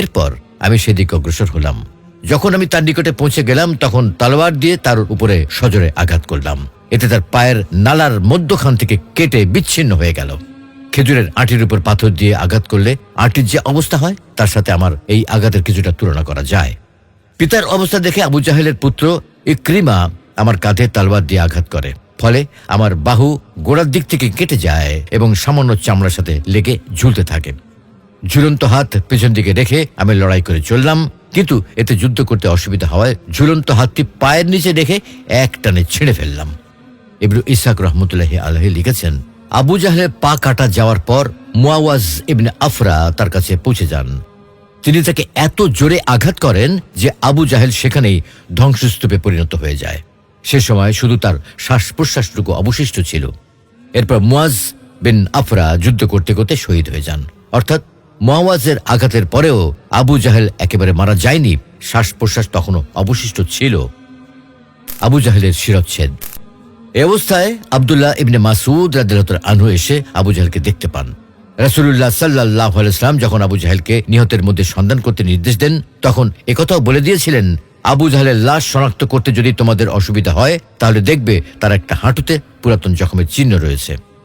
এরপর আমি সেদিকে অগ্রসর হলাম। যখন আমি তার নিকটে পৌঁছে গেলাম তখন তলোয়ার দিয়ে তার উপরে সজোরে আঘাত করলাম। এতে তার পায়ের নালার মধ্যখান থেকে কেটে বিচ্ছিন্ন হয়ে গেল। খেজুরের আঁটির উপর পাথর দিয়ে আঘাত করলে আঁটির যে অবস্থা হয় তার সাথে আমার এই আঘাতের কিছুটা তুলনা করা যায়। পিতার অবস্থা দেখে আবু জাহেলের পুত্র ইকরিমা আমার কাঁধে তলোয়ার দিয়ে আঘাত করে, ফলে আমার বাহু গোড়ার দিক থেকে কেটে যায় এবং সামান্য চামড়ার সাথে লেগে ঝুলতে থাকে। ঝুলন্ত হাত পেছন দিকে রেখে আমি লড়াই করে চললাম, কিন্তু এতে যুদ্ধ করতে অসুবিধা হওয়ায় ঝুলন্ত হাতটি পায়ের নিচে রেখে এক টানে ছিঁড়ে ফেললাম। ইবনে ইসহাক রহমতুল্লাহি আলাইহি লিখেছেন, আবু জাহেলের পা কাটা যাওয়ার পর মুআওয়াজ ইবনে আফরা তার কাছে পৌঁছে যান। তিনি তাকে এত জোরে আঘাত করেন যে আবু জাহেল সেখানেই ধ্বংসস্তূপে পরিণত হয়ে যায়। সে সময় শুধু তার শ্বাস প্রশ্বাসটুকু অবশিষ্ট ছিল। এরপর মুআজ বিন আফরা যুদ্ধ করতে করতে শহীদ হয়ে যান। অর্থাৎ মুআওয়াজের আঘাতের পরেও আবু জাহেল একেবারে মারা যায়নি, শ্বাস প্রশ্বাস তখনও অবশিষ্ট ছিল। আবু জাহেলের শিরচ্ছেদ। এই অবস্থায় আব্দুল্লাহ ইবনে মাসউদ রাদিয়াল্লাহু আনহু এসে আবু জাহেলকে দেখতে পান। রাসূলুল্লাহ সাল্লাল্লাহু আলাইহি ওয়াসাল্লাম যখন আবু জাহেলকে নিহতের মধ্যে সন্ধান করতে নির্দেশ দেন তখন একথাও বলে দিয়েছিলেন, আবু জাহেলের লাশ শনাক্ত করতে যদি তোমাদের অসুবিধা হয় তাহলে দেখবে তার একটা হাঁটুতে পুরাতন জখমের চিহ্ন রয়েছে।